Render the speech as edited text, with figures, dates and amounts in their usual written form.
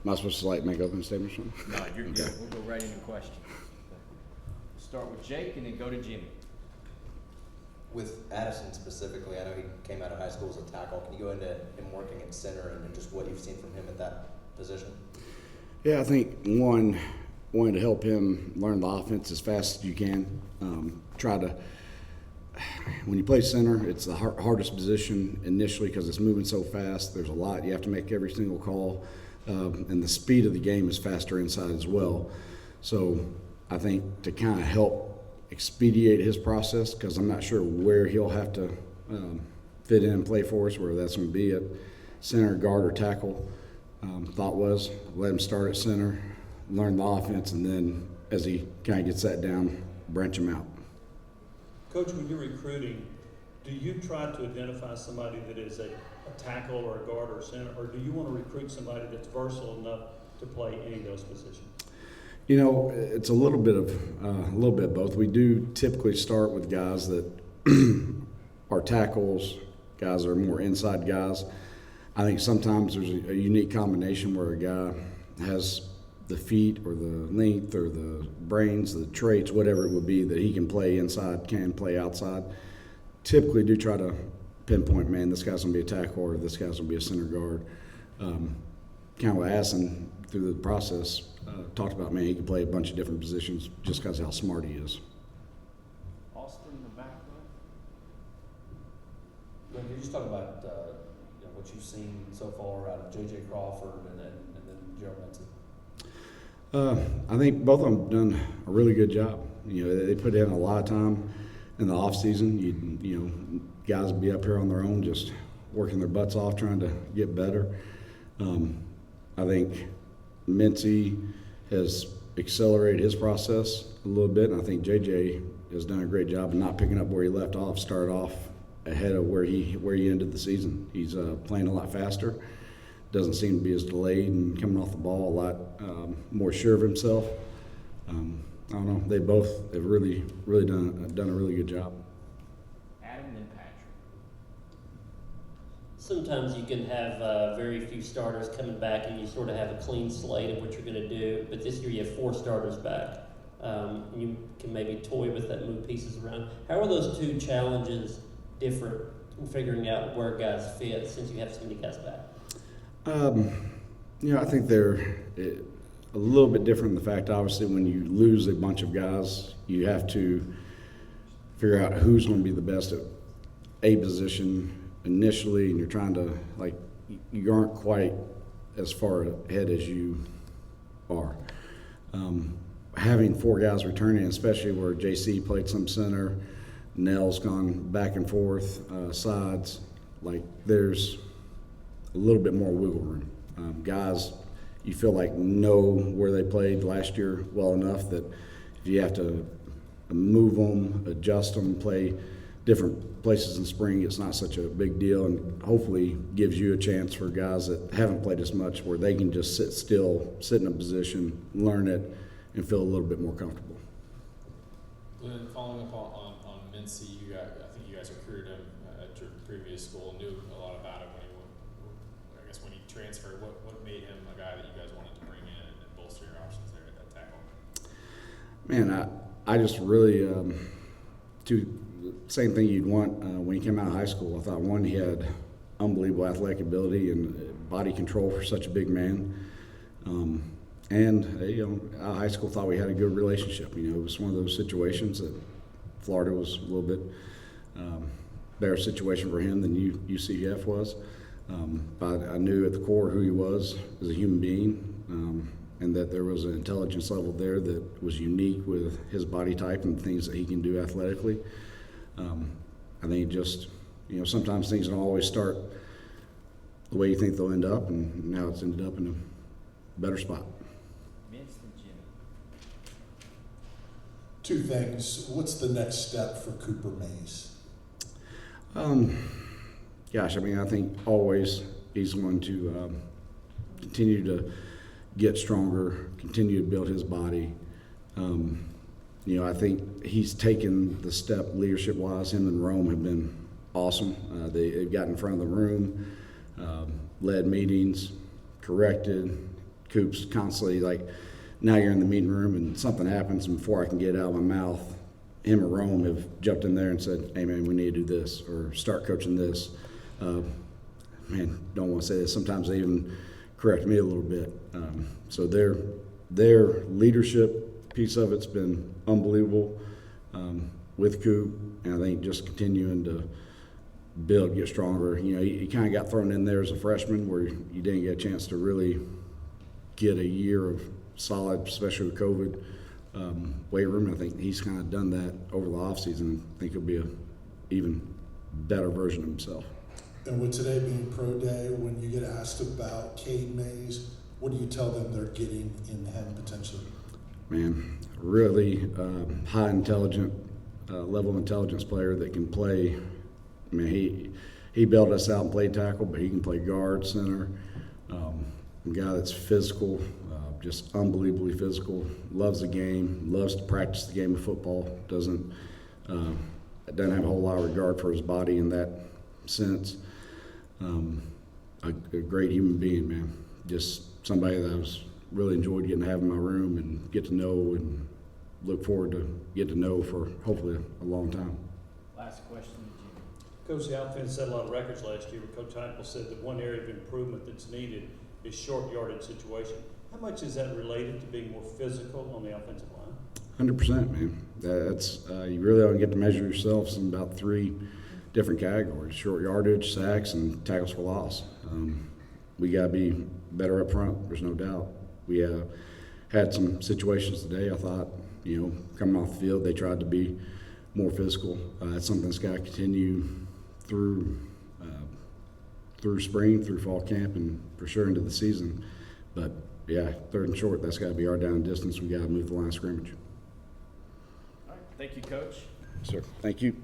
Am I supposed to make opening statements? Or something? No, you're good. We'll go right into questions. Start with Jake and then go to Jimmy. With Addison specifically, I know he came out of high school as a tackle. Can you go into him working at center and just what you've seen from him at that position? Yeah, I think wanting to help him learn the offense as fast as you can. When you play center, it's the hardest position initially because it's moving so fast. There's a lot. You have to make every single call. And the speed of the game is faster inside as well. So I think to kind of help expedite his process, because I'm not sure where he'll have to fit in and play for us, whether that's going to be at center, guard, or tackle. Thought was let him start at center, learn the offense, and then as he kind of gets that down, branch him out. Coach, when you're recruiting, do you try to identify somebody that is a tackle or a guard or a center, or do you want to recruit somebody that's versatile enough to play any of those positions? You know, it's a little bit of both. We do typically start with guys that are tackles, guys that are more inside guys. I think sometimes there's a unique combination where a guy has the feet or the length or the brains, the traits, whatever it would be, that he can play inside, can play outside. Typically do try to pinpoint, man, this guy's going to be a tackle or this guy's going to be a center guard. Kind of asking through the process, talked about, man, he can play a bunch of different positions just because of how smart he is. Austin in the back Can you just talk about what you've seen so far out of J.J. Crawford and then Gerald Mincy? I think both of them done a really good job. You know, they put in a lot of time in the off season. You know, guys would be up here on their own, just working their butts off, trying to get better. I think Mincy has accelerated his process a little bit, and I think JJ has done a great job of not picking up where he left off. Started off ahead of where he ended the season. He's playing a lot faster. Doesn't seem to be as delayed and coming off the ball a lot more sure of himself. I don't know. They both have really done a really good job. Adam and then Patrick. Sometimes you can have very few starters coming back and you sort of have a clean slate of what you're going to do. But this year you have 4 starters back. You can maybe toy with that, move pieces around. How are those two challenges different in figuring out where guys fit since you have so many guys back? You know, I think they're a little bit different in the fact, obviously, when you lose a bunch of guys, you have to figure out who's going to be the best at a position initially, and you're trying to, you aren't quite as far ahead as you are. Having 4 guys returning, especially where JC played some center, Nell's gone back and forth, sides, there's a little bit more wiggle room. Guys, you feel like know where they played last year well enough that if you have to move them, adjust them, play different places in spring, it's not such a big deal, and hopefully gives you a chance for guys that haven't played as much where they can just sit still, sit in a position, learn it, and feel a little bit more comfortable. Glenn, following up on Mincy, I think you guys recruited him at your previous school, knew a lot about him when he transferred. What made him a guy that you guys wanted to bring in and bolster your options there at that tackle? Man, I just really, same thing you'd want when he came out of high school. I thought, one, he had unbelievable athletic ability and body control for such a big man. Out of high school, thought we had a good relationship. You know, it was one of those situations that Florida was a little bit better situation for him than UCF was. But I knew at the core who he was as a human being, and that there was an intelligence level there that was unique with his body type and things that he can do athletically. I think just, sometimes things don't always start the way you think they'll end up, and now it's ended up in a better spot. Vince and Jimmy. 2 things. What's the next step for Cooper Mays? I think always he's going to continue to get stronger, continue to build his body. I think he's taken the step leadership-wise. Him and Rome have been awesome. They've got in front of the room, led meetings, corrected, Coop's constantly like, now you're in the meeting room and something happens, and before I can get it out of my mouth, him or Rome have jumped in there and said, hey man, we need to do this, or start coaching this. Man, don't want to say this, sometimes they even correct me a little bit. So their leadership piece of it's been unbelievable with Coop, and I think just continuing to build, get stronger. You know, he kind of got thrown in there as a freshman where you didn't get a chance to really get a year of solid, especially with COVID, weight room. I think he's kind of done that over the offseason. I think he'll be an even better version of himself. And with today being pro day, when you get asked about Cade Mays, what do you tell them they're getting in him potentially? Man, really high intelligent, level of intelligence player that can play. I mean, he bailed us out and played tackle, but he can play guard, center. A guy that's physical, just unbelievably physical, loves the game, loves to practice the game of football, doesn't have a whole lot of regard for his body in that sense. A great human being, man. Just somebody that I was really enjoyed getting to have in my room and get to know and look forward to get to know for hopefully a long time. Last question to Jimmy. Coach, the offense set a lot of records last year. Coach Heupel said that one area of improvement that's needed is short yardage situation. How much is that related to being more physical on the offensive line? 100%, man. That's you really ought to get to measure yourselves in about 3 different categories: short yardage, sacks, and tackles for loss. We got to be better up front. There's no doubt. We had some situations today. I thought, coming off the field, they tried to be more physical. That's something that's got to continue through spring, through fall camp, and for sure into the season. But yeah, 3rd and short, that's got to be our down distance. We got to move the line of scrimmage. All right, thank you, Coach. Sir, thank you.